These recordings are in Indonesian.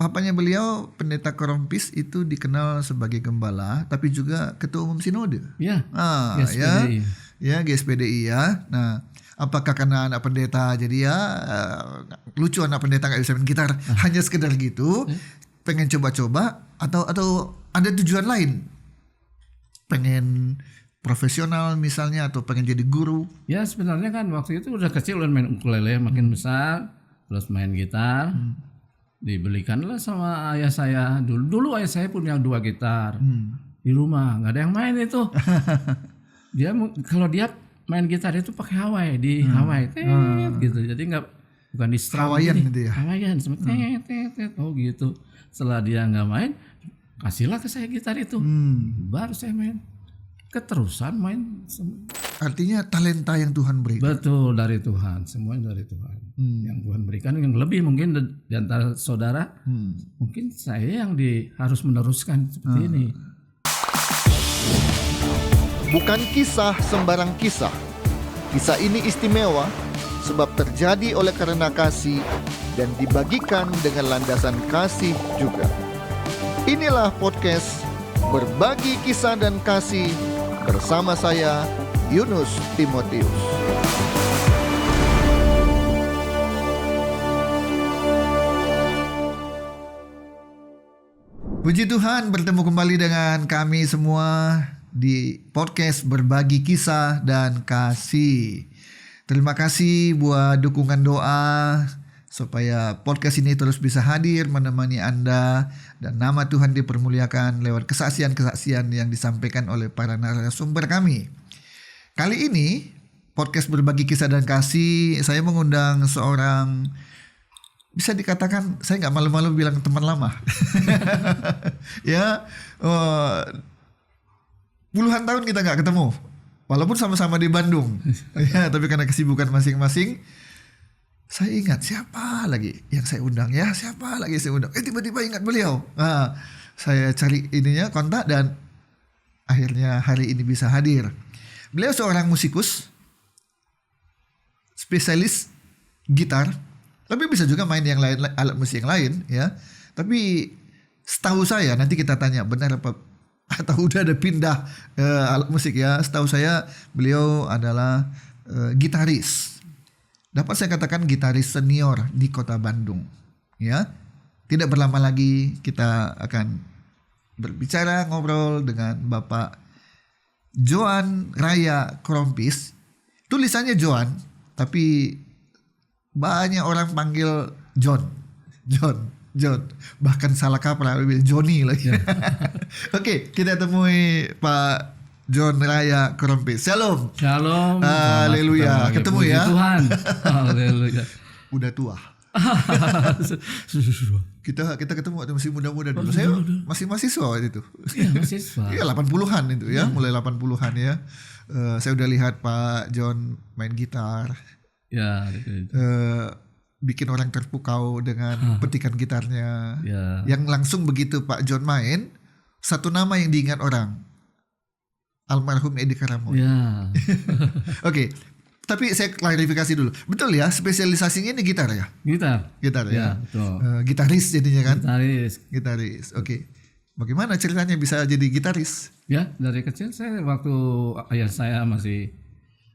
papanya beliau Pendeta Korompis itu dikenal sebagai gembala, tapi juga ketua umum sinode. Ya. GSPDI. Ya, GSPDI ya. Nah, apakah karena anak pendeta jadi lucu anak pendeta nggak bisa main gitar, hanya sekedar gitu, pengen coba-coba atau ada tujuan lain, pengen profesional misalnya atau pengen jadi guru? Ya sebenarnya kan waktu itu udah kecil udah main ukulele, makin besar terus main gitar. Dibelikanlah sama ayah saya. Dulu ayah saya punya 2 gitar di rumah, nggak ada yang main itu. Kalau dia main gitar itu pakai Hawaii di Hawaii, gitu. Jadi bukan di strum. Hawaiian gitu ya. Hawaiian, oh gitu. Setelah dia nggak main, kasihlah ke saya gitar itu, baru saya main. Keterusan main. Artinya talenta yang Tuhan berikan. Betul, dari Tuhan, semuanya dari Tuhan. Yang Tuhan berikan, yang lebih mungkin di antara saudara, mungkin saya yang harus meneruskan seperti ini. Bukan kisah sembarang kisah. Kisah ini istimewa sebab terjadi oleh karena kasih dan dibagikan dengan landasan kasih juga. Inilah podcast Berbagi Kisah dan Kasih bersama saya, Yunus Timotius. Puji Tuhan, bertemu kembali dengan kami semua di podcast Berbagi Kisah dan Kasih. Terima kasih buat dukungan doa supaya podcast ini terus bisa hadir menemani Anda dan nama Tuhan dipermuliakan lewat kesaksian-kesaksian yang disampaikan oleh para narasumber kami. Kali ini podcast Berbagi Kisah dan Kasih, saya mengundang seorang, bisa dikatakan saya nggak malu-malu bilang teman lama. Ya, puluhan tahun kita nggak ketemu, walaupun sama-sama di Bandung. Ya, tapi karena kesibukan masing-masing, saya ingat siapa lagi yang saya undang ya, siapa lagi yang saya undang. Tiba-tiba ingat beliau. Nah, saya cari ininya kontak dan akhirnya hari ini bisa hadir. Beliau seorang musikus, spesialis gitar, tapi bisa juga main yang lain, alat musik yang lain ya. Tapi setahu saya, nanti kita tanya benar apa atau udah ada pindah alat musik ya. Setahu saya beliau adalah gitaris. Dapat saya katakan gitaris senior di kota Bandung ya. Tidak berlama lagi kita akan berbicara, ngobrol dengan Bapak Joan Raya Korompis. Tulisannya Joan, tapi banyak orang panggil John. Bahkan salah kaprah Johnny lagi. Oke, kita temui Pak John Raya Korompis. Shalom. Haleluya. Ketemu ya. Tuhan. Haleluya. Udah tua. Kita ketemu waktu masih muda-muda dulu. Saya masih mahasiswa waktu itu. Iya, mahasiswa. Iya, 80-an itu ya, mulai 80-an ya. Saya udah lihat Pak John main gitar. Ya, gitu. Bikin orang terpukau dengan petikan gitarnya. Ya. Yang langsung begitu Pak John main, satu nama yang diingat orang, almarhum Edi Karamoy. Ya. Oke, tapi saya klarifikasi dulu. Betul ya, spesialisasinya ini gitar ya? Gitar ya. Ya, betul. Gitaris jadinya kan? Gitaris. Oke. Bagaimana ceritanya bisa jadi gitaris? Ya, dari kecil saya waktu ayah saya masih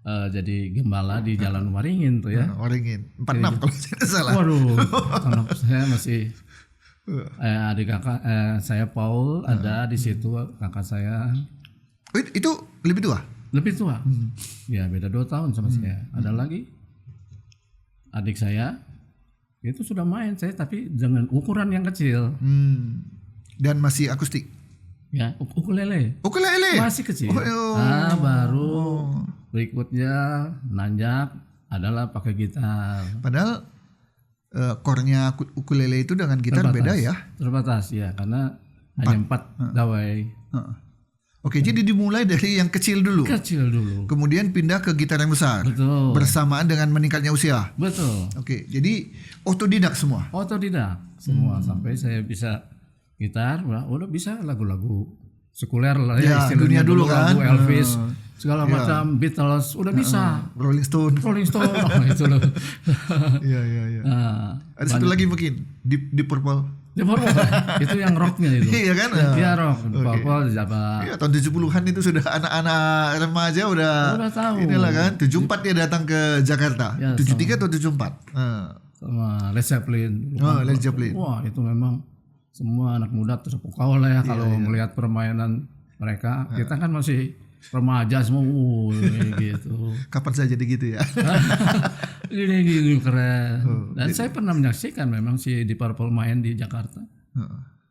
jadi gembala di Jalan Waringin tuh ya. Waringin 46 kalau saya tidak salah. Waduh, anak saya masih adik kakak saya Paul ada di situ, kakak saya. Itu lebih tua? Lebih tua. Ya, beda 2 tahun sama saya. Ada lagi adik saya itu sudah main saya tapi dengan ukuran yang kecil. Dan masih akustik. Ya, ukulele. Masih kecil. Baru berikutnya nanjak adalah pakai gitar. Padahal chordnya ukulele itu dengan gitar terbatas, beda ya? Terbatas ya, karena hanya 4 dawai. Oke, jadi dimulai dari yang kecil dulu. Kemudian pindah ke gitar yang besar. Betul. Bersamaan dengan meningkatnya usia. Betul. Oke, jadi otodidak semua. Sampai saya bisa gitar, udah bisa lagu-lagu sekuler lah ya, dunia dulu kan, lagu Elvis segala macam, Beatles udah bisa, Rolling Stone itu loh. Iya. Ada satu lagi mungkin Deep Purple. Dia baru itu yang rocknya itu. Iya kan? Iya rock. Oke. Pop apa? Iya, tahun 70-an itu sudah anak-anak remaja udah tahu. inilah kan. 74 dia datang ke Jakarta. Ya, 73 atau 74? Sama Led Zeppelin. Oh, Led Zeppelin. Wah, itu memang semua anak muda terpukau lah ya kalau melihat permainan mereka. Kita kan masih remaja semua gitu. Kapan saya jadi gitu ya? Gini keren. Dan saya pernah menyaksikan memang si Deep Purple main di Jakarta.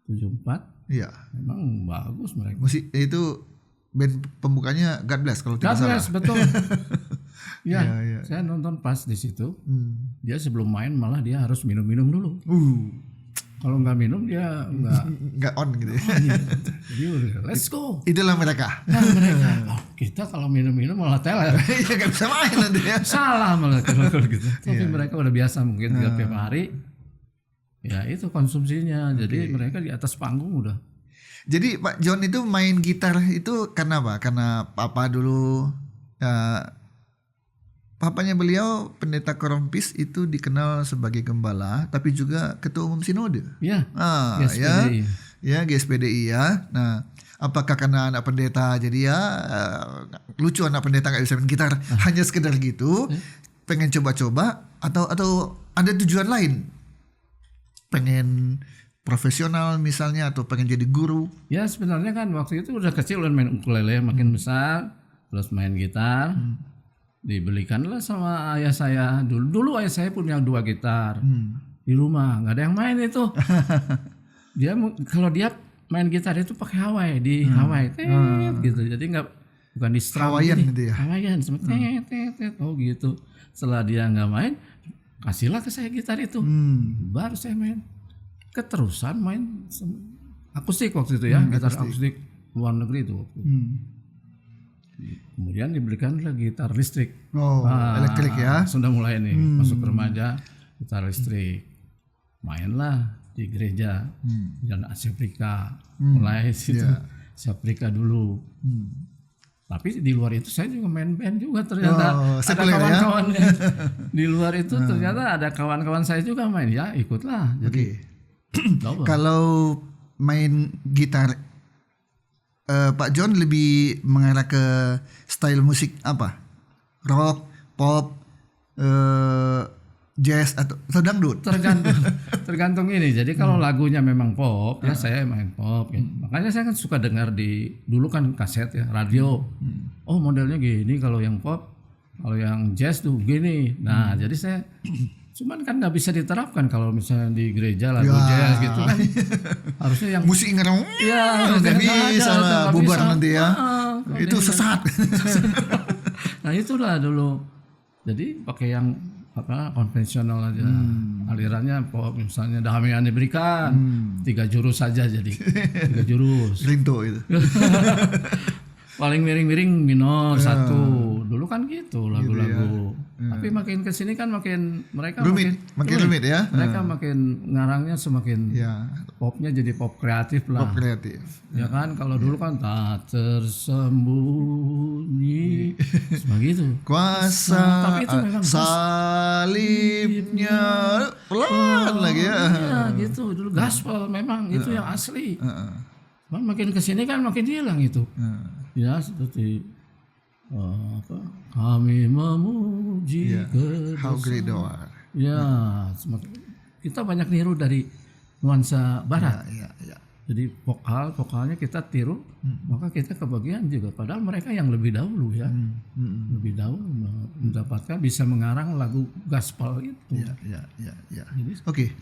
74 Iya. memang bagus mereka. Musik itu band pembukanya God Bless kalau tidak God salah. bless, betul. Ya, Iya. saya nonton pas di situ. Dia sebelum main malah dia harus minum-minum dulu. Kalau nggak minum dia Nggak on gitu ya. jadi udah, let's go. Itulah mereka. Nah, mereka, kita kalau minum-minum malah teler. Iya nggak bisa main nanti ya. Salah malah kalau gitu. Tapi mereka udah biasa mungkin tiap hari. Ya itu konsumsinya. Jadi mereka di atas panggung udah. Jadi Pak John itu main gitar itu karena apa? Karena papa dulu papanya beliau pendeta Korompis itu dikenal sebagai gembala tapi juga ketua umum sinode. Ya. GSPDI. Ya GSPDI ya. Nah, apakah karena anak pendeta jadi ya lucu anak pendeta nggak bisa main gitar hanya sekedar gitu, pengen coba-coba atau ada tujuan lain? Pengen profesional misalnya atau pengen jadi guru? Ya sebenarnya kan waktu itu udah kecil udah main ukulele, makin besar terus main gitar. Dibelikanlah sama ayah saya. Dulu ayah saya punya 2 gitar di rumah, nggak ada yang main itu. Kalau dia main gitar itu pakai Hawaii di Hawaii, gitu. Jadi bukan di strum. Hawaiian gitu ya. Hawaiian, oh gitu. Setelah dia nggak main, kasihlah ke saya gitar itu, baru saya main. Keterusan main akustik waktu itu ya, gitar akustik luar negeri itu. Kemudian diberikanlah gitar listrik. Elektrik ya. Sudah mulai nih masuk remaja, gitar listrik. Mainlah di gereja Jalan Asia Afrika. Mulai situ Asia Afrika dulu. Tapi di luar itu saya juga main band juga ternyata. Ada kawan-kawannya. Di luar itu ternyata ada kawan-kawan saya juga main. Ya ikutlah. Jadi kalau main gitar Pak John lebih mengarah ke style musik apa? Rock, pop, jazz atau dangdut? Tergantung ini. Jadi kalau lagunya memang pop, ya saya main pop. Ya. Makanya saya kan suka dengar dulu kan kaset ya, radio. Oh modelnya gini kalau yang pop, kalau yang jazz tuh gini. Nah jadi saya cuman kan nggak bisa diterapkan kalau misalnya di gereja lagu jazz gitu kan. Harusnya yang musik ngerang. Ya, nggak bisa lah, bubar nanti ya. Itu sesat. Nah itulah dulu. Jadi pakai yang konvensional aja. Alirannya pop misalnya Damai Berikan 3 jurus saja jadi 3 jurus. Rinto itu. Paling miring-miring minor 1. Dulu kan gitu lagu-lagu. Tapi makin kesini kan makin mereka makin rumit ya. Mereka makin ngarangnya semakin popnya jadi pop kreatif lah. Pop kreatif. Ya kan kalau dulu kan tak tersembunyi begitu. Kuasa tapi itu memang salibnya pelan lagi ya. Iya gitu dulu gospel memang itu yang asli. Makin kesini kan makin hilang itu. Ya seperti kami memuji How great thou art. Ya kita banyak niru dari nuansa barat. Ya. Jadi vokalnya kita tiru, maka kita kebagian juga. Padahal mereka yang lebih dahulu ya, lebih dahulu mendapatkan bisa mengarang lagu gospel itu. Ya. Oke.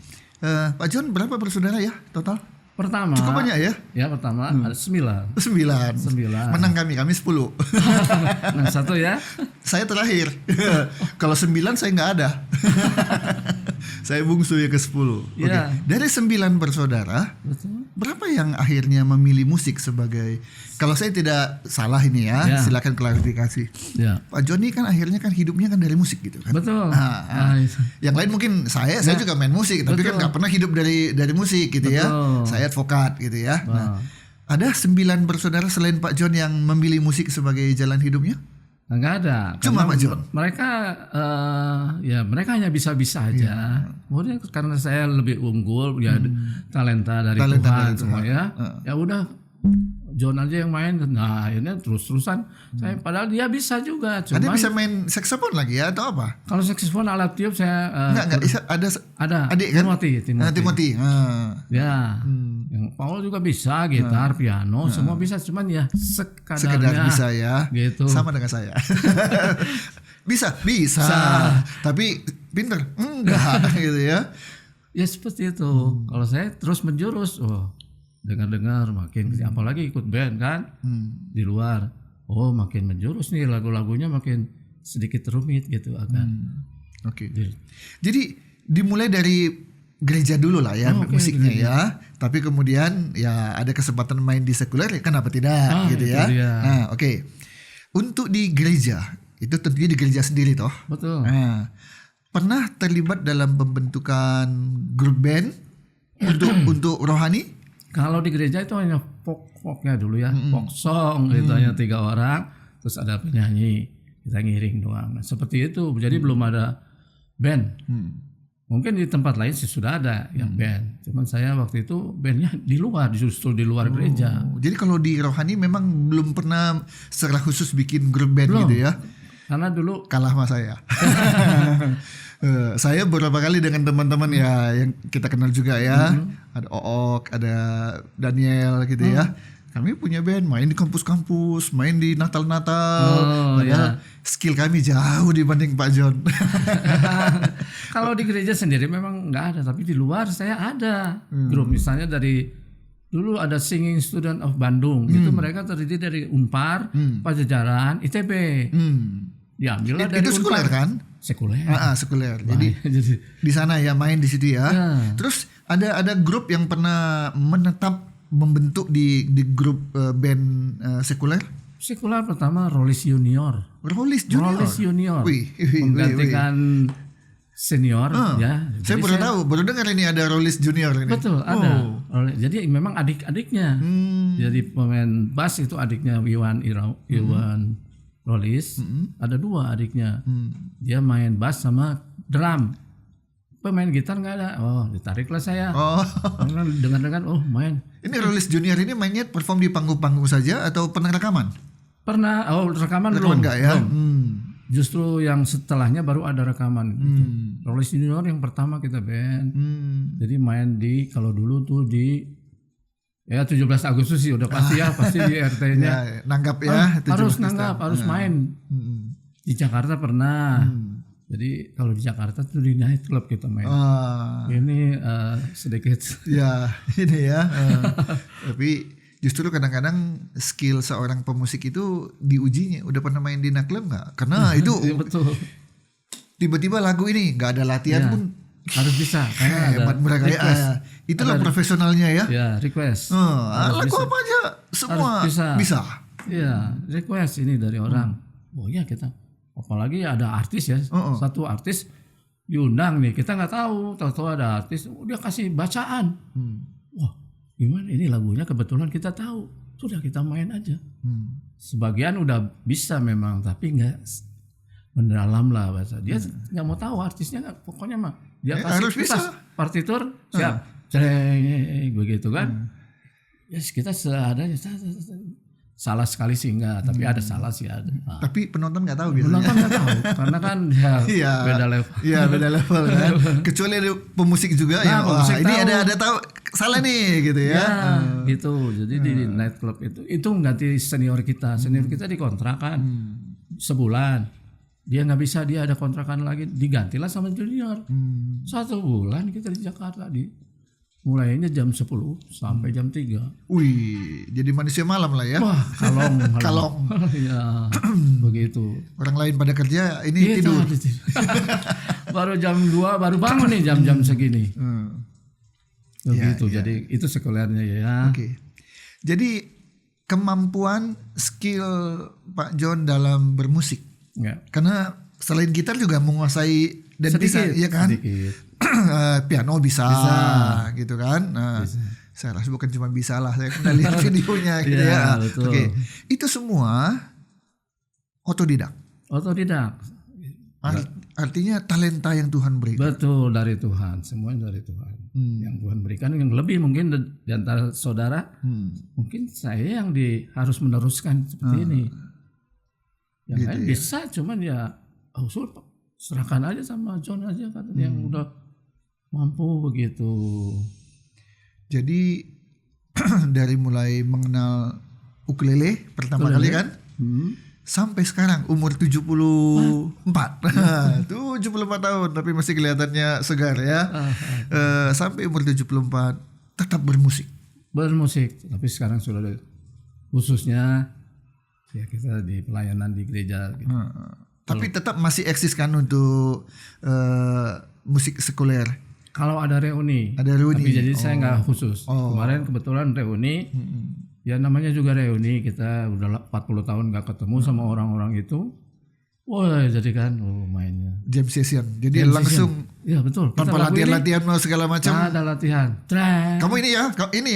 Pak John berapa bersaudara ya total? Pertama. Cukup banyak ya? Ya pertama ada 9. 9. Menang kami 10. Nah 1 ya. Saya terakhir. Kalau 9 saya nggak ada. Saya bungsu ya ke 10. Oke. Dari 9 bersaudara, berapa yang akhirnya memilih musik sebagai, kalau saya tidak salah ini ya, silakan klarifikasi. Pak Joni kan akhirnya kan hidupnya kan dari musik gitu kan. Betul. Yang lain mungkin saya juga main musik, tapi kan nggak pernah hidup dari musik gitu ya. Saya advokat gitu ya. Nah, ada 9 bersaudara selain Pak John yang memilih musik sebagai jalan hidupnya? Nggak ada. Cuma Karena Pak John. Mereka ya mereka hanya bisa-bisa aja. Kemudian karena saya lebih unggul ya talenta dari Talenta Tuhan dari semua Tuhan. ya. Ya udah John aja yang main. Nah akhirnya terus-terusan saya padahal dia bisa juga. Ada Cuman bisa main saksofon lagi ya atau apa? kalau saksofon alat tiup saya Enggak ada ada adik kan? Timothy. Ah. Ya, yang Paul juga bisa gitar, piano, semua bisa. Cuman ya Sekedar sekadarnya bisa ya. gitu. Sama dengan saya. bisa. Tapi pinter enggak gitu ya. Ya seperti itu. Kalau saya terus menjurus, dengar-dengar makin, apalagi ikut band kan di luar, makin menjurus nih lagu-lagunya makin sedikit rumit gitu akan. Oke. Jadi dimulai dari gereja dulu lah ya musiknya ya. Tapi kemudian ya ada kesempatan main di sekuler, kenapa tidak gitu itu ya. dia. Nah, oke. Untuk di gereja itu tentunya di gereja sendiri toh. Betul. Nah, pernah terlibat dalam pembentukan grup band untuk rohani? Kalau di gereja itu hanya folk-folknya dulu ya, folk song gitu hanya 3 orang, terus ada penyanyi, kita ngiring doang. Nah, seperti itu. Jadi belum ada band. Mungkin di tempat lain sih sudah ada yang band. Cuman saya waktu itu bandnya di luar, justru di luar gereja. Jadi kalau di rohani memang belum pernah secara khusus bikin grup band Belum. gitu ya. Karena dulu Kalah sama saya. Saya beberapa kali dengan teman-teman ya yang kita kenal juga ya. Ada Ook, ada Daniel gitu ya. Kami punya band, main di kampus-kampus, main di Natal-Natal. Padahal skill kami jauh dibanding Pak John. kalau di gereja sendiri memang nggak ada, tapi di luar saya ada grup. Misalnya dari dulu ada Singing Student of Bandung, itu mereka terdiri dari Unpar, Pajajaran, ITB. Diambil dari Itu sekuler Unpar. kan? Sekuler. Sekuler. Jadi Jadi di sana ya main di situ ya. Ya. Terus ada grup yang pernah menetap membentuk di grup band sekuler. sekuler pertama Rollis Junior. Rollis Junior. Rollis Junior. Wih. Menggantikan senior ya. Saya baru tahu, baru dengar ini ada Rollis Junior ini. Betul, ada. Jadi memang adik-adiknya. Jadi pemain bass itu adiknya Iwan Rollis. Ada 2 adiknya. Dia main bass sama drum. Pemain gitar nggak ada. Ditariklah saya. Karena dengar-dengar main. Ini Rollis Junior ini mainnya perform di panggung-panggung saja atau pernah rekaman? Pernah. Rekaman belum. Enggak ya? Belum. Justru yang setelahnya baru ada rekaman. Gitu. Rollis Junior yang pertama kita band. Jadi main di kalau dulu tuh di 17 Agustus sih udah pasti pasti di RT-nya. Ya, nanggap ya. Harus nanggap, harus main. Di Jakarta pernah. Jadi kalau di Jakarta tuh di night club kita main. Ini sedikit. Ya ini ya. Tapi justru kadang-kadang skill seorang pemusik itu diujinya. Udah pernah main di night club nggak? Karena itu betul. tiba-tiba lagu ini nggak ada latihan pun harus bisa. Karena hebat mereka ya. Itulah profesionalnya ya. Ya request. Lagu apa aja semua bisa. Iya request ini dari orang. Ya kita. Apalagi ada artis ya, satu artis diundang nih, kita nggak tahu ada artis, dia kasih bacaan. Wah, gimana ini lagunya kebetulan kita tahu, sudah kita main aja. Sebagian udah bisa memang, tapi nggak mendalam lah bahasa. Dia nggak mau tahu artisnya, pokoknya mah dia kasih harus bisa. Partitur, siap, cereng, begitu kan. Yes, kita seadanya. Salah sekali sih enggak, tapi ada salah sih ada. Tapi penonton nggak tahu gitu. Penonton nggak tahu karena kan beda level. Iya beda level kan. Kecuali ada pemusik juga yang pemusik ini tahu. ada tahu salah nih gitu ya. Gitu. Jadi di night club itu mengganti senior kita. Senior kita dikontrakan sebulan. Dia nggak bisa, dia ada kontrakan lagi, digantilah sama junior. 1 bulan kita di Jakarta mulainya jam 10 sampai jam 3. Wih, jadi manusia malam lah ya. Wah, kalong. Kalong. Ya, begitu. Orang lain pada kerja, ini tidur. Baru jam 2 baru bangun nih jam-jam segini. Begitu. Ya. Jadi itu sekulernya ya. Oke. Jadi kemampuan skill Pak John dalam bermusik. Ya. Karena selain gitar juga menguasai dan bisa, ya kan? Sedikit. Piano bisa gitu kan. Saya rasa bukan cuma bisa lah, saya pernah lihat videonya gitu ya. Betul. Oke. Itu semua Otodidak. Otodidak. Artinya talenta yang Tuhan berikan. Betul, dari Tuhan, semuanya dari Tuhan. Yang Tuhan berikan, yang lebih mungkin di antara saudara, mungkin saya yang harus meneruskan seperti ini. Yang Gitu lain ya. bisa, cuman ya serahkan aja sama John aja katanya yang udah mampu begitu. Jadi dari mulai mengenal ukulele pertama Ukulele. kali kan, sampai sekarang umur 74. 74 tahun tapi masih kelihatannya segar ya. Sampai umur 74 tetap bermusik. Bermusik, tapi sekarang sudah khususnya ya kita di pelayanan di gereja gitu. Tapi tetap masih eksis kan untuk musik sekuler. Kalau ada reuni, Ada reuni. tapi jadi saya nggak khusus. Kemarin kebetulan reuni, ya namanya juga reuni, kita udah 40 tahun nggak ketemu sama orang-orang itu. Wah, jadi kan mainnya. Jam session. Jadi Jam langsung session. Iya betul. Kita tanpa lagu ini latihan-latihan segala macam. ada latihan. Drang. Kamu ini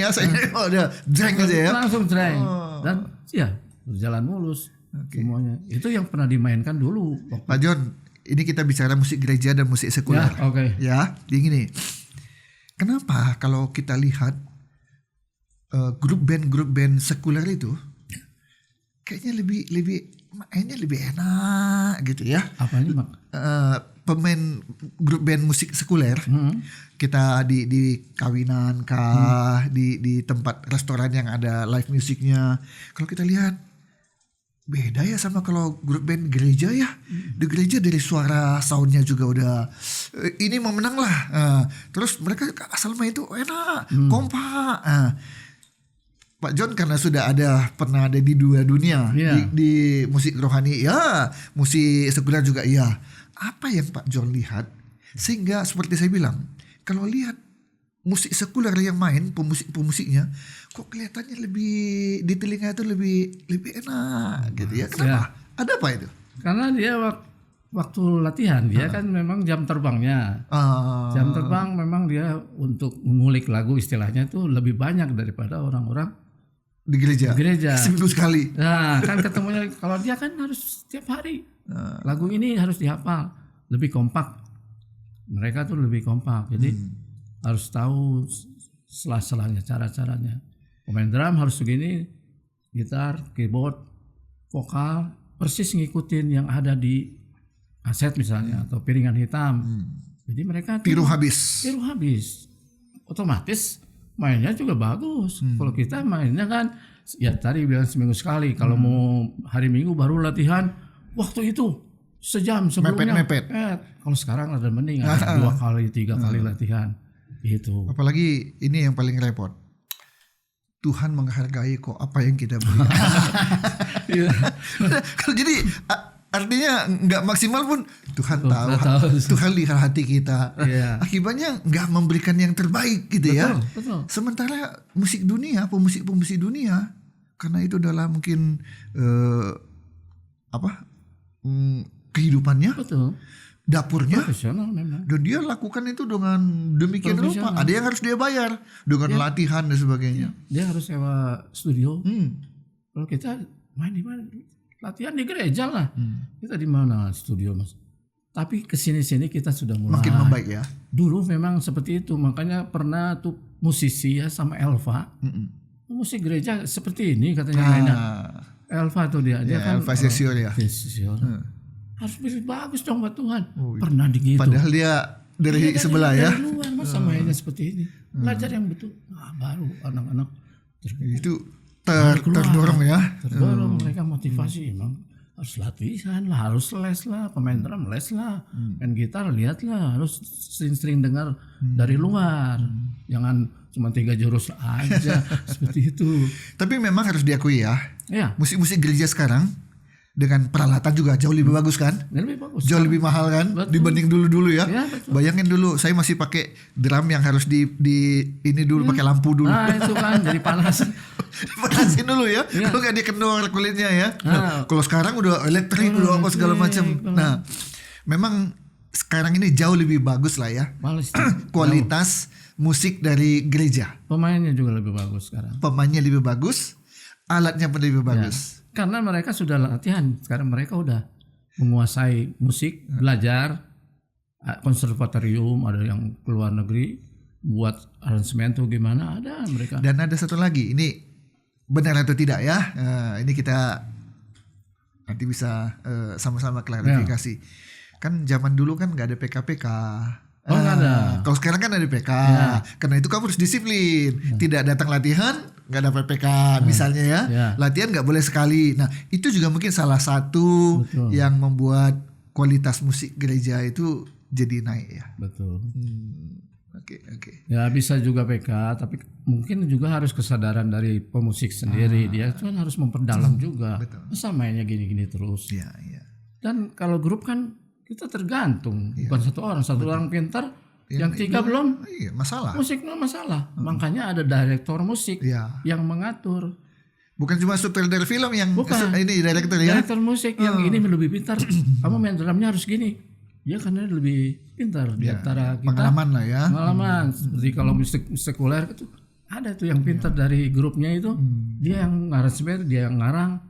ya, saya ada jeng aja ya. Langsung drang. Dan ya berjalan mulus semuanya. Itu yang pernah dimainkan dulu. Pak John, ini kita bicara musik gereja dan musik sekuler. Ya, oke. Ya, gini. Kenapa kalau kita lihat grup band sekuler itu kayaknya mainnya lebih enak gitu ya. Apanya, Mak? Pemain grup band musik sekuler kita di kawinan kah, di tempat restoran yang ada live musiknya. Kalau kita lihat beda ya sama kalau grup band gereja ya. Di gereja dari suara soundnya juga udah ini mau menang lah. Terus mereka asal main itu enak, kompak. Pak John karena sudah pernah ada di dua dunia, di musik rohani ya, musik sekuler juga iya. Apa yang Pak John lihat sehingga seperti saya bilang, kalau lihat musik sekuler yang main pemusiknya kok kelihatannya lebih di telinga itu lebih enak gitu ya. Kenapa? Ada apa itu? Karena dia waktu latihan dia kan memang jam terbangnya. Jam terbang memang dia untuk mengulik lagu istilahnya itu lebih banyak daripada orang-orang di gereja. Seminggu sekali. Nah, kan ketemunya kalau dia kan harus setiap hari. Lagu ini harus dihafal, lebih kompak. Mereka tuh lebih kompak. Jadi harus tahu selah-selahnya, cara-caranya. Pemain drum harus begini, gitar, keyboard, vokal, persis ngikutin yang ada di kaset misalnya atau piringan hitam. Jadi mereka tiru habis. Otomatis mainnya juga bagus. Kalau kita mainnya kan ya tadi bilang seminggu sekali. Kalau mau hari Minggu baru latihan waktu itu sejam sebelumnya. Mepet. Kalau sekarang ada mending ada 2 kali 3 kali latihan. Itu. Apalagi ini yang paling repot. Tuhan menghargai kok apa yang kita beri. Kalau jadi artinya nggak maksimal pun Tuhan tahu. Tuhan lihat hati kita. Akibatnya nggak memberikan yang terbaik gitu ya. Betul. Sementara musik dunia, pemusik dunia, karena itu adalah mungkin kehidupannya, dapurnya, profesional memang. dan dia lakukan itu dengan demikian rupa. Ada yang harus dia bayar dengan latihan dan sebagainya. Dia harus sewa studio. Kalau kita main di mana? Latihan di gereja lah. Kita di mana studio, Mas? Tapi kesini-sini kita sudah mulai makin membaik ya. Dulu memang seperti itu, makanya pernah tuh musisi ya sama Elva. Musik gereja seperti ini katanya mainnya. Elva tuh dia kan Elva Sesior ya. Harus lebih bagus dong buat Tuhan. Pernah gitu. Padahal dia dari sebelah ya. Dari luar masa mainnya seperti ini. Belajar yang betul. Baru anak-anak itu terdorong ya. Terdorong mereka motivasi emang harus latihan lah, harus les lah, pemain drum les lah, main gitar lihat lah, harus sering-sering dengar dari luar. Jangan cuma 3 jurus aja seperti itu. Tapi memang harus diakui ya. Iya. Musik-musik gereja sekarang dengan peralatan juga jauh lebih bagus kan? Lebih bagus. Jauh lebih mahal kan? Betul. Dibanding dulu ya. Betul. Bayangin dulu saya masih pakai drum yang harus di ini dulu pakai lampu dulu. Nah, itu kan jadi panas. Panasin dulu ya. Kalau nggak dia kendor kulitnya ya. Kalau sekarang udah elektrik udah apa segala macam. Nah, memang sekarang ini jauh lebih bagus lah ya. Kualitas musik dari gereja. Pemainnya juga lebih bagus sekarang. Pemainnya lebih bagus, alatnya pun lebih bagus. Karena mereka sudah latihan. Sekarang mereka udah menguasai musik, belajar konservatorium, ada yang keluar negeri buat aransemen tuh gimana, ada mereka. Dan ada satu lagi, ini benar atau tidak ya? Ini kita nanti bisa sama-sama klarifikasi. Kan zaman dulu kan nggak ada PK-PK. Oh, nggak ada. Kalau sekarang kan ada PK. Karena itu kamu harus disiplin. Tidak datang latihan nggak dapat PK misalnya ya. Latihan nggak boleh sekali. Nah itu juga mungkin salah satu yang membuat kualitas musik gereja itu jadi naik ya. Betul. Oke. Ya bisa juga PK, tapi mungkin juga harus kesadaran dari pemusik sendiri. Dia kan harus memperdalam juga. Betul. Masa mainnya gini-gini terus. Iya. Dan kalau grup kan kita tergantung, bukan satu orang pintar, yang tiga belum. Iya, masalah. Musiknya masalah. Makanya ada direktur musik yang mengatur. Bukan cuma sutradara film yang ini direktur ya. Direktur musik yang ini lebih pintar. Kamu main drumnya harus gini. Dia karena lebih pintar di antara kita. Pengalaman lah ya. Pengalaman. Seperti kalau musik sekuler itu ada tuh yang pintar dari grupnya itu. Dia yang aransemen, dia yang ngarang.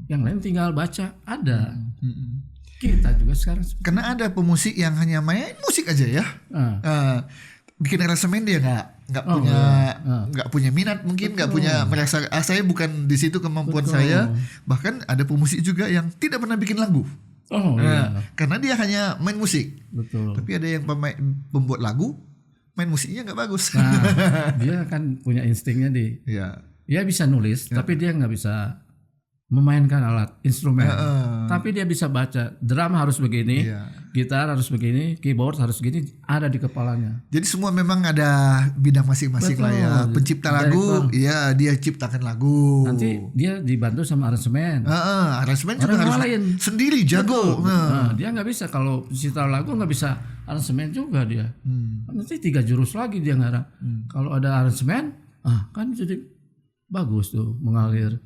Yang lain tinggal baca. Ada. Kita juga sekarang. Karena ada pemusik yang hanya main musik aja ya. Bikin aransemen dia nggak punya minat, mungkin nggak punya merasa saya bukan di situ kemampuan saya. Bahkan ada pemusik juga yang tidak pernah bikin lagu. Karena dia hanya main musik. Betul. Tapi ada yang pembuat lagu main musiknya nggak bagus. Nah, dia kan punya instingnya dia bisa nulis, tapi dia nggak bisa memainkan alat instrumen. Tapi dia bisa baca, drum harus begini, gitar harus begini, keyboard harus begini, ada di kepalanya. Jadi semua memang ada bidang masing-masing lah ya. Pencipta lagu, ya dia ciptakan lagu. Nanti dia dibantu sama aransemen. Aransemen juga harus sendiri jago. Dia nggak bisa, kalau pencipta lagu nggak bisa aransemen juga dia. Nanti 3 jurus lagi dia ngarang. Kalau ada aransemen, kan jadi bagus tuh mengalir.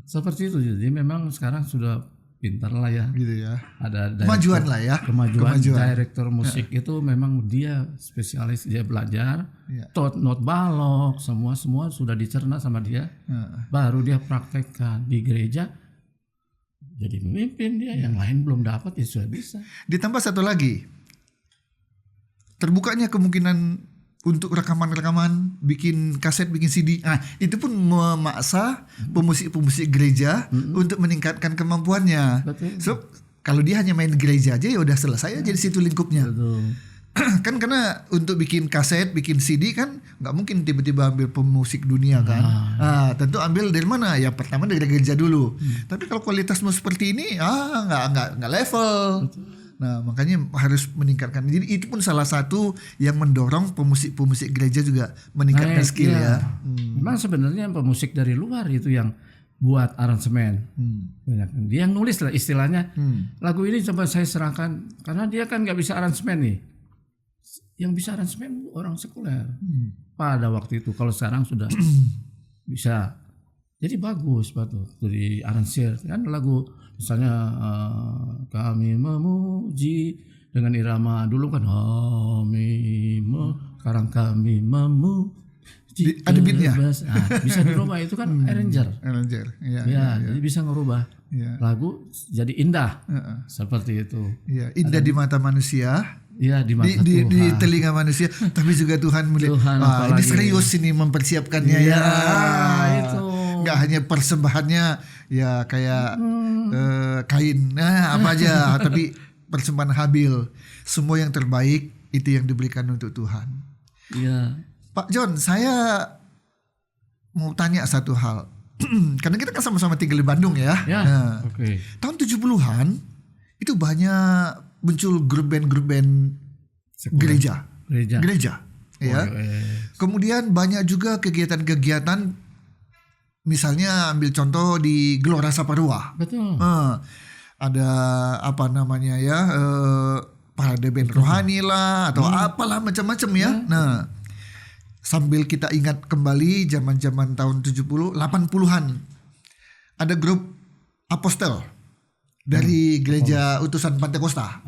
Seperti itu. Jadi memang sekarang sudah pintar lah ya. Gitu ya. Ada kemajuan lah ya. Kemajuan. Direktur musik itu memang dia spesialis, dia belajar. Not balok, semua sudah dicerna sama dia. Baru dia praktekkan di gereja. Jadi memimpin dia. Yang lain belum dapat ya sudah bisa. Ditambah satu lagi. Terbukanya kemungkinan untuk rekaman-rekaman, bikin kaset, bikin CD. Itu pun memaksa pemusik-pemusik gereja untuk meningkatkan kemampuannya. Betul. So, kalau dia hanya main gereja aja ya udah selesai aja di situ lingkupnya. Betul. Kan karena untuk bikin kaset, bikin CD kan nggak mungkin tiba-tiba ambil pemusik dunia kan. Tentu ambil dari mana? Ya pertama dari gereja dulu. Tapi kalau kualitasmu seperti ini, nggak level. Betul. Nah makanya harus meningkatkan. Jadi itu pun salah satu yang mendorong pemusik-pemusik gereja juga meningkatkan skill ya. Memang sebenarnya pemusik dari luar itu yang buat aransemen. Dia yang nulis lah istilahnya. Lagu ini coba saya serahkan, karena dia kan nggak bisa aransemen nih. Yang bisa aransemen orang sekuler. Pada waktu itu, kalau sekarang sudah bisa. Jadi bagus Batu dari aransir kan lagu misalnya kami memuji dengan irama dulu kan sekarang kami memuji. Ada beatnya. Bisa dirubah itu kan arranger. Ya, jadi bisa ngerubah lagu jadi indah seperti itu. Ya, indah di mata manusia. Iya di mata di telinga manusia, tapi juga Tuhan melihat. Ini serius ini mempersiapkannya ya. Itu. Nggak hanya persembahannya ya kayak kain, apa aja, tapi persembahan Habil. Semua yang terbaik itu yang diberikan untuk Tuhan. Iya. Pak John, saya mau tanya satu hal. Karena kita kan sama-sama tinggal di Bandung ya. Tahun 70-an itu banyak muncul grup band gereja. Ya. Kemudian banyak juga kegiatan-kegiatan, misalnya ambil contoh di Gelora Saparua. Betul. Ada apa namanya ya, parade band rohani lah atau apalah macam-macam ya. Nah, sambil kita ingat kembali zaman-zaman tahun 70, 80-an. Ada grup Apostel dari gereja utusan Pantekosta.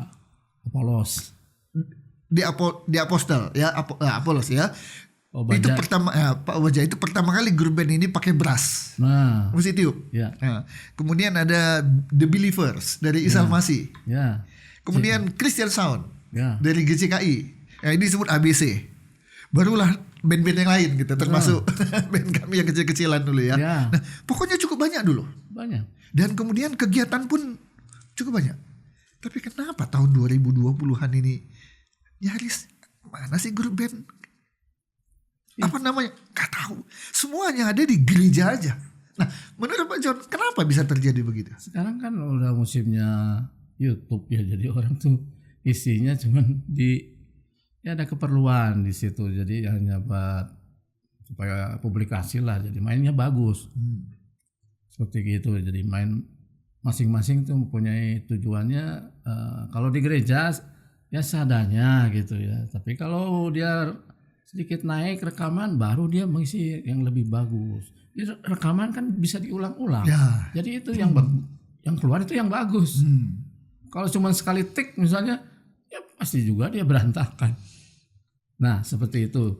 Apolos. Di Apostel ya, Apolos ya. Itu Baja. pertama Pak Baja itu pertama kali grup band ini pakai brass. Nah, Musik tiup. ya, Nah, kemudian ada The Believers dari Isal Masih. ya, Kemudian Christian Sound ya. dari GCKI. Ya, ini disebut ABC. Barulah band-band yang lain gitu, termasuk band kami yang kecil-kecilan dulu ya. Ya. Nah, pokoknya cukup banyak dulu. Banyak. Dan kemudian kegiatan pun cukup banyak. Tapi kenapa tahun 2020-an ini nyaris mana sih grup band? Apa namanya? Gak tahu. Semuanya ada di gereja aja. Nah, menurut Pak John, kenapa bisa terjadi begitu? Sekarang kan udah musimnya YouTube ya, jadi orang tuh isinya cuman ya ada keperluan di situ, jadi hanya buat supaya publikasi lah, jadi mainnya bagus. Seperti gitu, jadi main masing-masing tuh mempunyai tujuannya. Kalau di gereja ya seadanya gitu ya, tapi kalau dia sedikit naik rekaman baru dia mengisi yang lebih bagus. Jadi rekaman kan bisa diulang-ulang. Ya. Jadi itu yang yang keluar itu yang bagus. Kalau cuma sekali take misalnya, ya pasti juga dia berantakan. Nah seperti itu.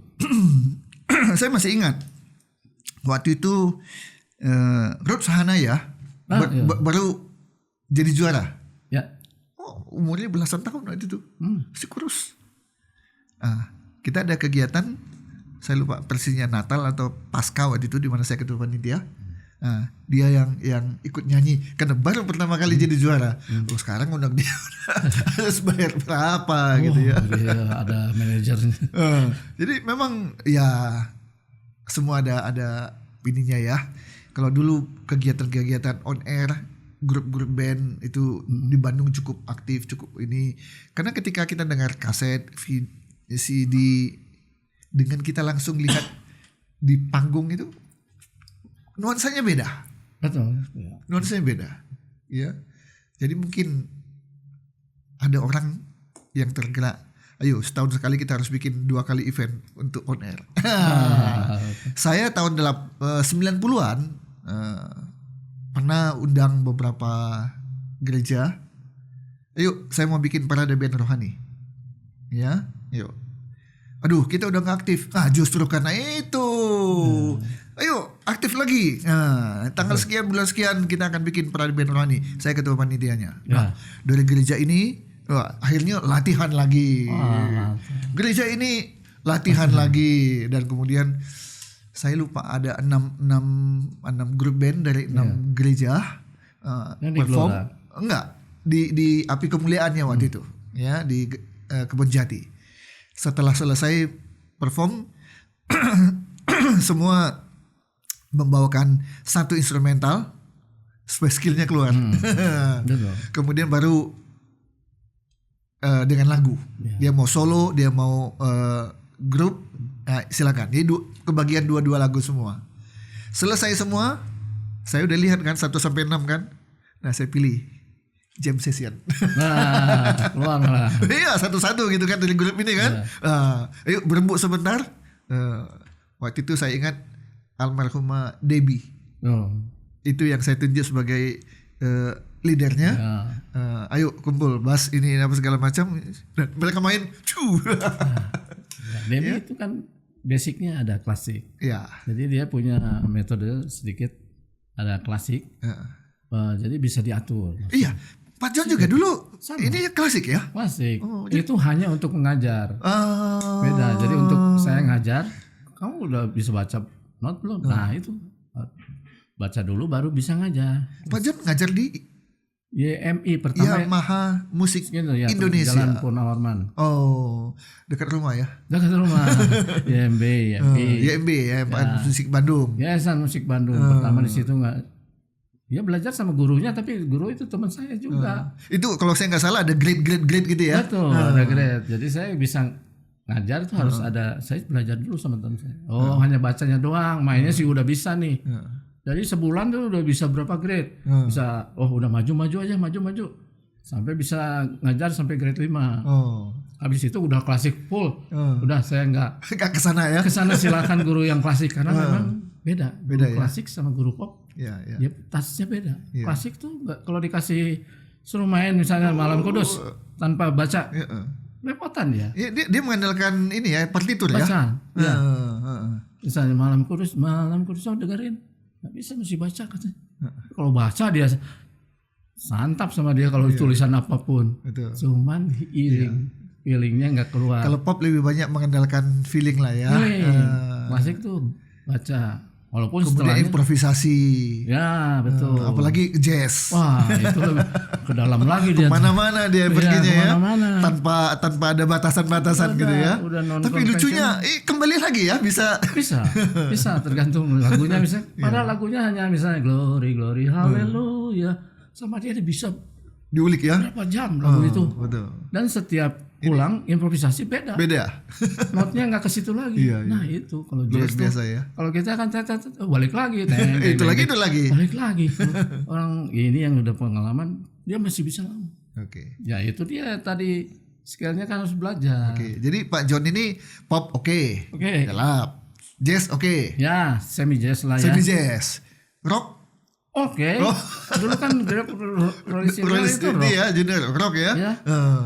Saya masih ingat waktu itu Ruth Sahanaya baru jadi juara. Ya. Oh, umurnya belasan tahun waktu itu. Masih kurus. Kita ada kegiatan, saya lupa persisnya Natal atau Paskah waktu itu di mana saya ketua panitia. Dia yang ikut nyanyi karena baru pertama kali jadi juara. Oh, sekarang undang dia harus bayar berapa gitu ya. Dia ada manajernya. Jadi memang ya semua ada ininya ya. Kalau dulu kegiatan-kegiatan on air grup-grup band itu di Bandung cukup aktif, cukup ini. Karena ketika kita dengar kaset, CD, dengan kita langsung lihat di panggung itu nuansanya beda. Betul. Ya. Nuansanya beda. Ya. Jadi mungkin ada orang yang tergerak, ayo setahun sekali kita harus bikin 2 kali event untuk on air. Saya tahun 90-an pernah undang beberapa gereja. Ayo saya mau bikin parade band rohani. Ya, yuk. Aduh, kita udah gak aktif. Justru karena itu. Ayo, aktif lagi. Tanggal sekian, bulan sekian kita akan bikin parade band rohani. Saya ketua panitianya. Ya. Dari gereja ini, akhirnya latihan lagi. Gereja ini latihan lagi. Dan kemudian saya lupa ada 6 grup band dari 6 gereja Yang di perform. Gelora? Enggak, di Api Kemuliaannya waktu itu. Ya, di Kebon Jati. Setelah selesai perform semua membawakan satu instrumental supaya skillnya keluar. Betul. Kemudian baru dengan lagu. Dia mau solo, dia mau grup, silakan. Jadi kebagian 2 lagu semua. Selesai semua, saya udah lihat kan 1 sampai 6 kan. Nah, saya pilih jam session. Nah, keluar lah. Iya, satu-satu gitu kan dari grup ini kan. Ayo berembuk sebentar. Waktu itu saya ingat almarhumah Debbie. Itu yang saya tunjuk sebagai leadernya. Ayo kumpul, bahas ini apa segala macam. Dan mereka main. Debbie itu kan basicnya ada klasik. Ya. Jadi dia punya metode sedikit ada klasik. Jadi bisa diatur. Iya. Pak John juga dulu ini klasik ya? Klasik. Itu hanya untuk mengajar. Beda. Jadi untuk saya ngajar, kamu udah bisa baca not belum? Nah itu baca dulu baru bisa ngajar. Pak John ngajar di YMI pertama. Yamaha Musik gitu, ya, Indonesia. Jalan Purnawarman. Oh, dekat rumah ya? Dekat rumah. YMB, YMB ya, Musik Bandung. Yayasan Musik Bandung. Pertama di situ nggak. Dia belajar sama gurunya, tapi guru itu teman saya juga. Itu kalau saya nggak salah ada grade gitu ya? Betul, ada grade. Jadi saya bisa ngajar itu harus ada. Saya belajar dulu sama teman saya. Oh, hanya bacanya doang, mainnya sih udah bisa nih. Jadi sebulan tuh udah bisa berapa grade? Bisa, udah maju aja, maju. Sampai bisa ngajar sampai grade 5. Habis itu udah klasik full. Udah saya nggak kesana ya? Kesana silakan guru yang klasik karena memang beda guru ya? klasik sama guru pop. Ya. Dia tasnya beda. Klasik tuh kalau dikasih suruh main misalnya Malam Kudus tanpa baca, repotan dia. Dia mengandalkan ini ya partitur baca. ya. Misalnya malam kudus dengerin. Nggak bisa, mesti baca katanya. Kalau baca dia santap sama dia kalau tulisan apapun. Betul. Cuman feelingnya nggak keluar. Kalau pop lebih banyak mengandalkan feeling lah ya. Klasik tuh baca. Walaupun Kemudian setelahnya improvisasi. Ya betul. Apalagi jazz. Wah itu lebih ke dalam lagi dia. Mana-mana dia perginya ya. kemana-mana. Tanpa ada batasan-batasan gitu ya. Udah Tapi lucunya kembali lagi ya bisa. Bisa tergantung lagunya bisa. Padahal lagunya hanya misalnya glory haleluya. Sama dia bisa Diulik ya. berapa jam lagu itu. Betul. Dan setiap pulang improvisasi beda. Notnya nggak ke situ lagi. Iya. Nah itu kalau Luar jazz biasa tuh, ya. kalau kita kan balik lagi. Itu lagi. Balik lagi. Orang ini yang udah pengalaman dia masih bisa lama. Oke. Ya itu dia tadi skillnya kan harus belajar. Oke. Jadi Pak John ini pop oke. Gelap. Jazz oke. Ya semi jazz lah ya. Semi jazz. Rock. Oke. Dulu kan Grab Rolling itu rock. Ya, junior rock ya. Ya.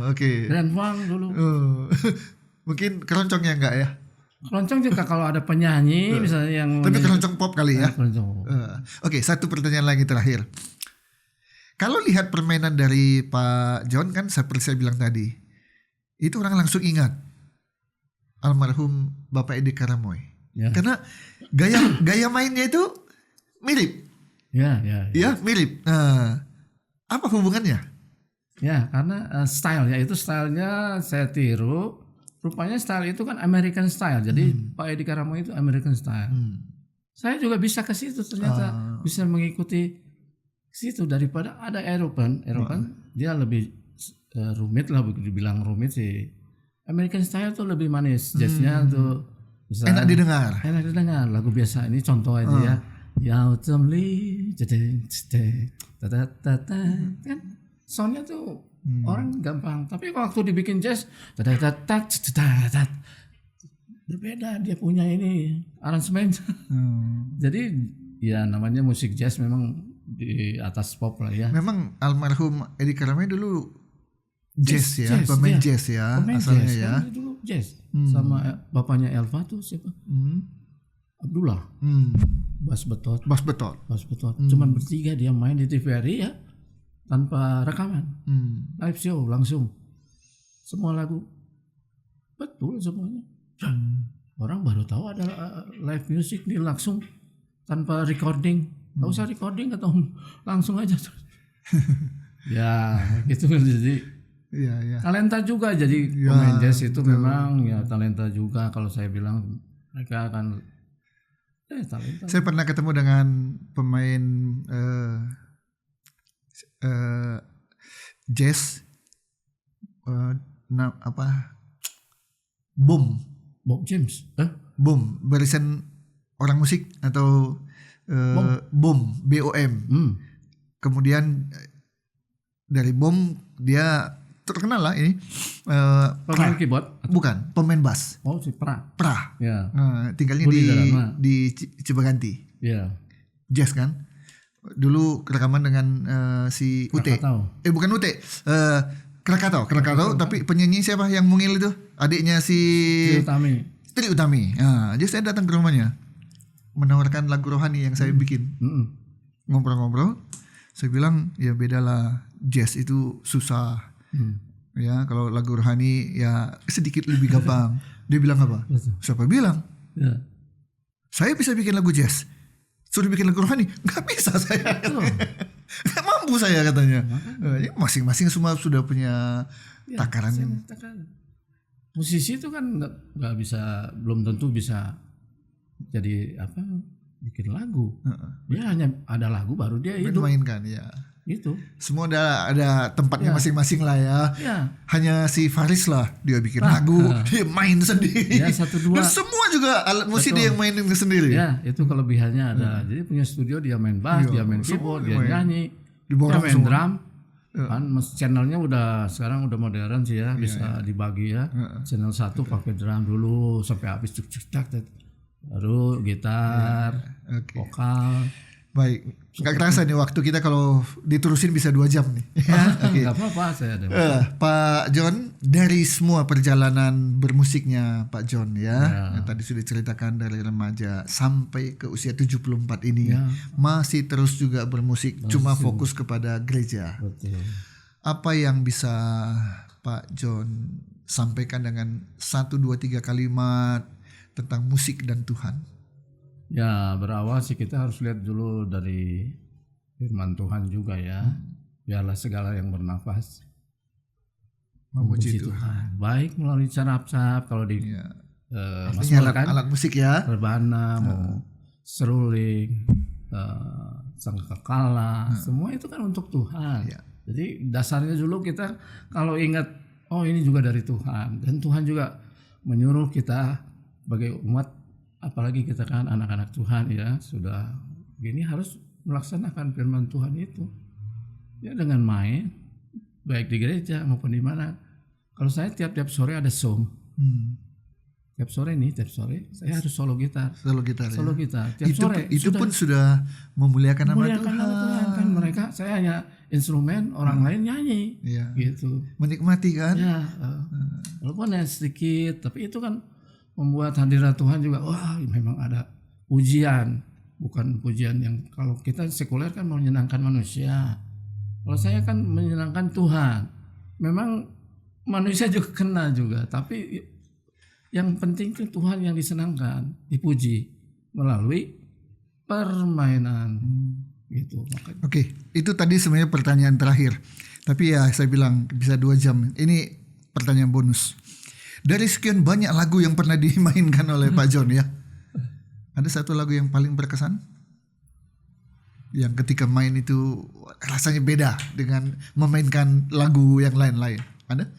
Oke. Grand Funk dulu. Mungkin keroncongnya enggak ya? Keroncong juga kalau ada penyanyi misalnya yang Tapi keroncong pop kali ya. keroncong. Oke, satu pertanyaan lagi terakhir. Kalau lihat permainan dari Pak John kan seperti saya bilang tadi, itu orang langsung ingat almarhum Bapak Edi Karamoy. Ya. Karena gaya mainnya itu mirip. Ya. Ya, mirip. Nah, apa hubungannya? Ya, karena stylenya saya tiru. Rupanya style itu kan American style. Jadi Pak Edi Karamoy itu American style. Saya juga bisa ke situ ternyata. Bisa mengikuti situ daripada ada Eropan dia lebih rumit lah, dibilang rumit sih. American style tuh lebih manis. Jazznya tuh bisa Enak didengar. Lagu biasa ini contoh aja ya. Yautumli kan soundnya tuh orang gampang, tapi waktu dibikin jazz berbeda, dia punya ini aransemen. Jadi ya namanya musik jazz memang di atas pop lah ya. Memang almarhum Edi Karamoy dulu jazz ya, pemain jazz ya asalnya ya. Dulu jazz sama bapaknya Elva tuh siapa? Abdullah. Bass betot. Cuman bertiga dia main di TVRI ya, tanpa rekaman. Live show langsung. Semua lagu betul semuanya. Orang baru tahu ada live music nih langsung tanpa recording. Nggak usah recording atau langsung aja. Ya gitu kan, jadi talenta juga. Jadi pemain jazz itu memang ya talenta juga. Kalau saya bilang mereka akan talenta. Saya pernah ketemu dengan pemain jazz, Bob James, Boom, barisan orang musik atau Boom, BOM. Kemudian dari Boom dia terkenal lah ini. Pemain keyboard? Bukan, pemain bass. Oh, si Pra. Ya. Tinggalnya di Cibaganti. Ya. Jazz kan. Dulu rekaman dengan si Ute. Bukan Ute. Krakatau. Tapi penyanyi siapa yang mungil itu? Adiknya si Tri Utami. Jadi saya datang ke rumahnya, menawarkan lagu rohani yang saya bikin. Ngobrol-ngobrol. Saya bilang ya bedalah, jazz itu susah. Ya kalau lagu rohani ya sedikit lebih gampang. Dia bilang apa? Siapa bilang? Ya. Saya bisa bikin lagu jazz, suruh bikin lagu rohani nggak bisa saya. Nggak mampu saya katanya. Masing-masing semua sudah punya takaran. Musisi itu kan nggak bisa, belum tentu bisa jadi bikin lagu. Dia hanya ada lagu baru dia itu mainkan ya. Itu semua ada tempatnya masing-masing lah ya. Hanya si Faris lah dia bikin lagu, dia main sendiri. Ya, 1-2. Dan semua juga alat musik dia yang mainin sendiri. Ya itu kelebihannya ada. Jadi punya studio dia main bass, dia main keyboard, dia nyanyi, dia main drum. Kan channelnya sekarang udah modern sih ya, bisa dibagi ya. Channel 1 pakai drum dulu sampai habis cuk baru gitar, vokal. Baik, nggak kerasa nih waktu kita kalau diterusin bisa 2 jam nih. Oke. Nggak apa-apa saya ada. Pak John, dari semua perjalanan bermusiknya Pak John ya, yang tadi sudah diceritakan dari remaja sampai ke usia 74 ini, masih terus juga bermusik, cuma fokus kepada gereja. Betul. Apa yang bisa Pak John sampaikan dengan 1, 2, 3 kalimat tentang musik dan Tuhan? Ya, berawal sih kita harus lihat dulu dari firman Tuhan juga ya. Biarlah segala yang bernafas Memuji Tuhan. Baik melalui cap-cap kalau di Artinya Mazmur kan, alat musik ya. rebana, mau seruling, sangkakala, semua itu kan untuk Tuhan. Ya. Jadi dasarnya dulu kita kalau ingat, oh ini juga dari Tuhan. Dan Tuhan juga menyuruh kita sebagai umat, apalagi kita kan anak-anak Tuhan ya, sudah gini harus melaksanakan firman Tuhan itu. Ya dengan main, baik di gereja maupun di mana. Kalau saya tiap-tiap sore ada som. Tiap sore saya harus solo gitar. Solo gitar. Solo Ya. gitar. Tiap sore Itu pun sudah memuliakan nama memuliakan Tuhan. nama Tuhan kan, mereka saya hanya instrumen, orang lain nyanyi. Ya. Gitu. Menikmati kan? Ya, walaupun ya sedikit, tapi itu kan membuat hadirat Tuhan juga, wah memang ada pujian, bukan pujian yang kalau kita sekuler kan menyenangkan manusia. Kalau saya kan menyenangkan Tuhan. Memang manusia juga kena juga, tapi yang penting itu Tuhan yang disenangkan, dipuji melalui permainan gitu. Makanya. Oke, itu tadi sebenarnya pertanyaan terakhir. Tapi ya saya bilang bisa 2 jam. Ini pertanyaan bonus. Dari sekian banyak lagu yang pernah dimainkan oleh Pak John ya, ada satu lagu yang paling berkesan? Yang ketika main itu rasanya beda dengan memainkan lagu yang lain-lain. Ada?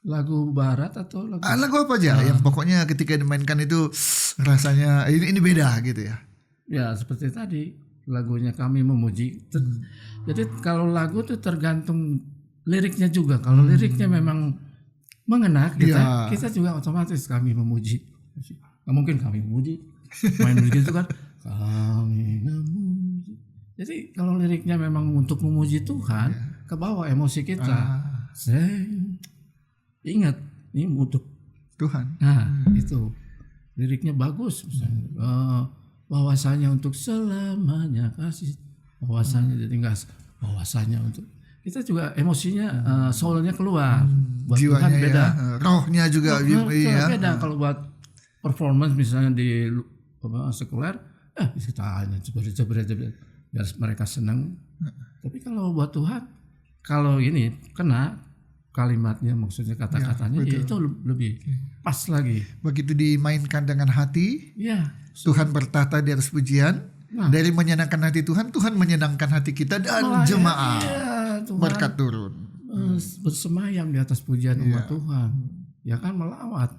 Lagu barat atau lagu? Lagu apa aja yang pokoknya ketika dimainkan itu rasanya ini beda gitu ya? Ya seperti tadi lagunya Kami Memuji. Jadi kalau lagu itu tergantung liriknya juga. Kalau liriknya memang mengena kita juga otomatis Kami Memuji. Nggak mungkin Kami Memuji main begitu kan, Kami Memuji. Jadi kalau liriknya memang untuk memuji Tuhan, ke bawah emosi kita. Saya ingat ini untuk Tuhan. Nah itu liriknya bagus misalnya. Bahwasanya untuk selamanya kasih, bahwasanya jadi enggak bahwasanya untuk kita juga emosinya soulnya keluar. Buat Jiwanya Tuhan beda. ya, rohnya juga ya. Beda kalau buat performance misalnya di sekuler, kita hanya jebret biar mereka senang. Tapi kalau buat Tuhan, kalau ini kena kalimatnya, maksudnya kata-katanya, ya itu lebih pas lagi. Begitu dimainkan dengan hati, Ya. Tuhan bertahta di atas pujian. Dari menyenangkan hati Tuhan, Tuhan menyenangkan hati kita dan jemaah. Tuhan Berkat turun. bersemayam di atas pujian umat Tuhan. Ya kan melawat.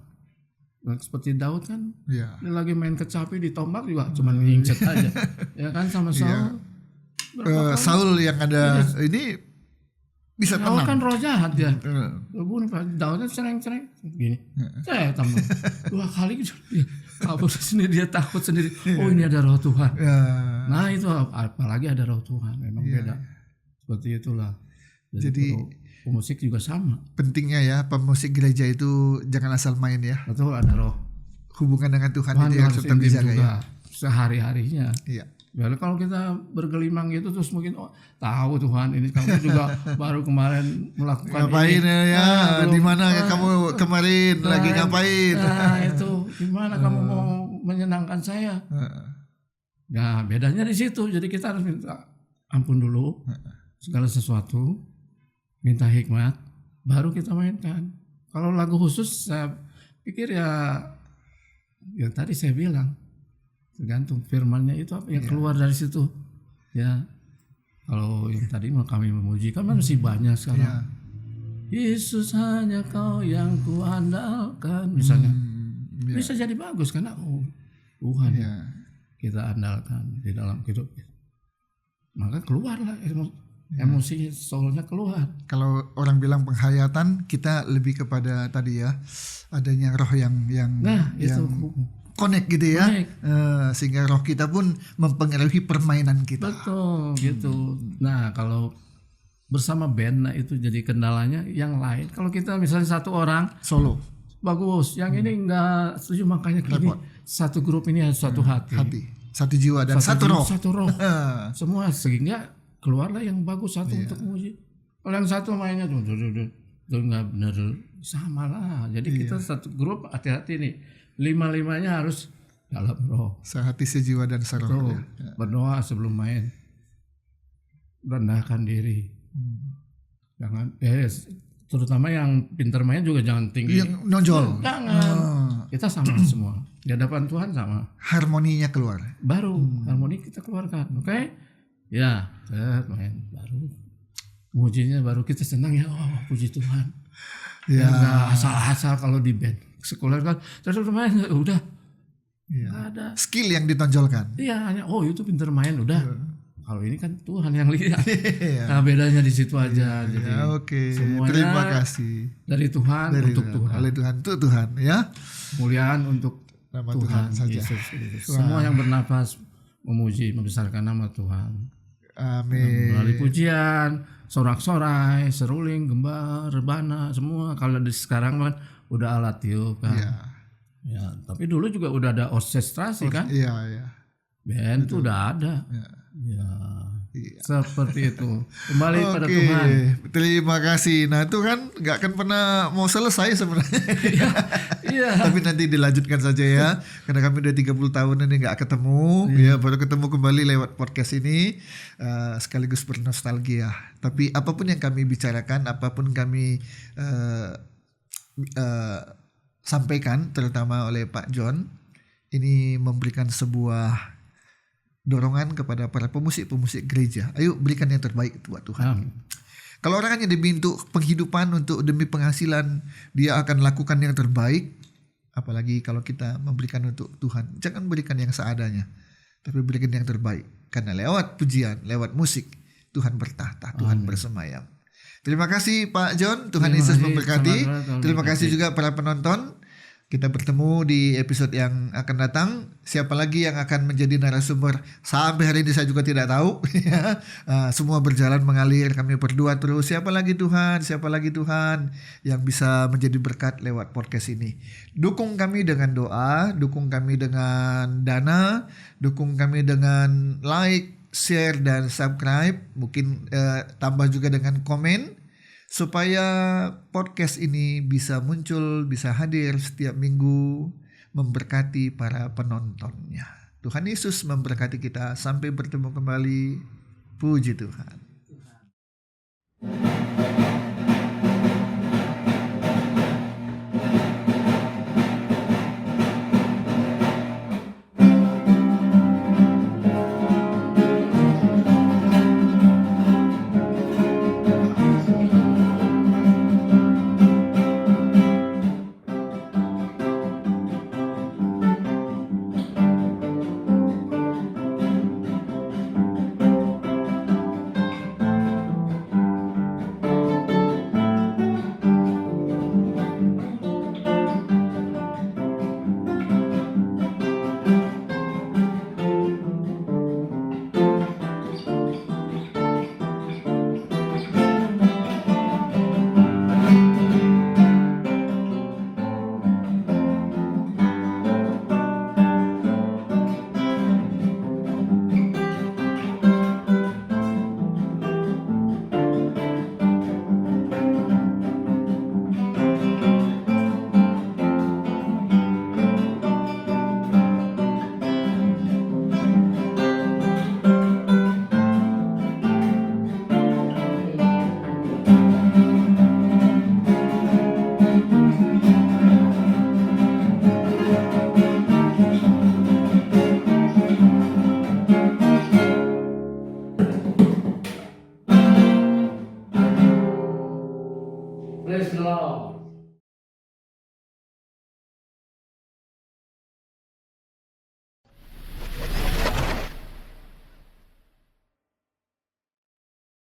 Nah, seperti Daud kan, Ya. dia lagi main kecapi ditombak juga cuma ngincet aja. Ya kan sama Saul. Saul yang ada ini bisa Saul tenang. kan roh jahat dia. Bunuh Daudnya cereng-cereng gini. Saya tambah 2 kali dia kabur sendiri, dia takut sendiri. Oh ini ada roh Tuhan. Ya. Nah itu apalagi ada roh Tuhan, memang beda. Seperti itulah. Jadi pemusik juga sama. pentingnya ya pemusik gereja itu jangan asal main ya. Betul, ada roh. Hubungan dengan Tuhan Tuhan itu yang harus tetap intim dijaga juga ya. sehari-harinya. Iya. Ya, kalau kita bergelimang gitu terus mungkin tahu Tuhan ini kamu juga baru kemarin melakukan Ngapain ini. ya? Belum. Di mana kamu kemarin lagi ngapain? Nah itu gimana kamu mau menyenangkan saya? Nah bedanya di situ. Jadi kita harus minta ampun dulu segala sesuatu, minta hikmat, baru kita mainkan. Kalau lagu khusus saya pikir ya yang tadi saya bilang, tergantung firmannya itu apa yang keluar dari situ. Ya, kalau yang tadi Kami Memuji kan masih banyak sekarang. Yesus hanya Kau yang kuandalkan, misalnya. Bisa jadi bagus karena Tuhan kita andalkan di dalam hidup. Maka keluarlah emosi soulnya keluar. Kalau orang bilang penghayatan, kita lebih kepada tadi ya adanya roh yang Nah itu connect gitu ya. Connect. Sehingga roh kita pun mempengaruhi permainan kita. Betul gitu. Nah kalau bersama band, nah itu jadi kendalanya yang lain. Kalau kita misalnya satu orang Solo, bagus, yang ini enggak setuju, makanya gini, satu grup ini harus satu hati, satu jiwa dan satu roh. satu roh. Semua sehingga keluarlah yang bagus satu untuk muji. Kalau yang satu mainnya tuh nggak bener, sama lah. Jadi kita satu grup hati-hati nih, 5-5-nya harus dalam roh. Sehati, sejiwa dan seroh. Tuh, berdoa sebelum main, rendahkan diri. Jangan, terutama yang pintar main juga jangan tinggi. Yang nonjol. Jangan. Kita sama semua. Di hadapan Tuhan sama. Harmoninya keluar. Baru harmoni kita keluarkan. Oke? Ya, main baru. Mujinya baru kita senang ya. Oh, puji Tuhan. Ya, nggak asal-asal kalau di band. Sekolah kan terus main udah. Nggak ada. Skill yang ditonjolkan. Iya, hanya itu pintar main udah. Kalau ini kan Tuhan yang lihat. Nah, bedanya di situ aja. Jadi Oke. semuanya Terima kasih. dari Tuhan untuk Tuhan. Oleh Tuhan untuk Tuhan ya. Kemuliaan untuk Nama Tuhan saja. Yesus Kristus. Semua yang bernafas memuji, membesarkan nama Tuhan. Amin. Melalui pujian, sorak-sorai, seruling, gembar, rebana, semua. Kalau di sekarang kan udah alat tiup kan. Ya, tapi dulu juga udah ada orkestrasi kan. Iya. Band itu udah ada. Ya. Iya. Seperti itu. Kembali pada Tuhan. Terima kasih. Nah itu kan nggak akan pernah mau selesai sebenarnya. Iya. Tapi nanti dilanjutkan saja ya. Karena kami udah 30 tahun ini nggak ketemu. Ya baru ketemu kembali lewat podcast ini. Sekaligus bernostalgia. Tapi apapun yang kami bicarakan, apapun kami sampaikan, terutama oleh Pak John, ini memberikan sebuah dorongan kepada para pemusik-pemusik gereja. Ayo berikan yang terbaik buat Tuhan. Kalau orang hanya dibintu penghidupan untuk demi penghasilan, dia akan lakukan yang terbaik. Apalagi kalau kita memberikan untuk Tuhan. Jangan berikan yang seadanya, tapi berikan yang terbaik. Karena lewat pujian, lewat musik, Tuhan bertahta, Tuhan bersemayam. Terima kasih Pak John, Tuhan Yesus memberkati. Terima kasih juga para penonton. Kita bertemu di episode yang akan datang. Siapa lagi yang akan menjadi narasumber sampai hari ini saya juga tidak tahu. Semua berjalan mengalir. Kami berdua terus. Siapa lagi Tuhan yang bisa menjadi berkat lewat podcast ini. Dukung kami dengan doa, dukung kami dengan dana, dukung kami dengan like, share dan subscribe. Mungkin tambah juga dengan komen. Supaya podcast ini bisa muncul, bisa hadir setiap minggu, memberkati para penontonnya. Tuhan Yesus memberkati kita. Sampai bertemu kembali. Puji Tuhan. Praise the Lord.